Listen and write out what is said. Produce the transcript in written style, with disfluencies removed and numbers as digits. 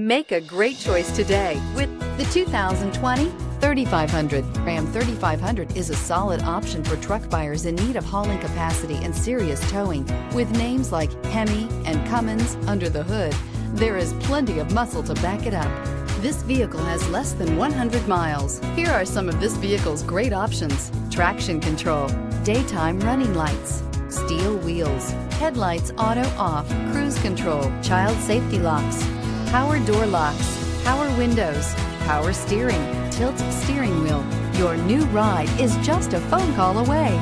Make a great choice today with the 2020 3500. Ram 3500 is a solid option for truck buyers in need of hauling capacity and serious towing. With names like Hemi and Cummins under the hood, there is plenty of muscle to back it up. This vehicle has less than 100 miles. Here are some of this vehicle's great options: traction control, daytime running lights, steel wheels, headlights auto off, cruise control, child safety locks, power door locks, power windows, power steering, tilt steering wheel. Your new ride is just a phone call away.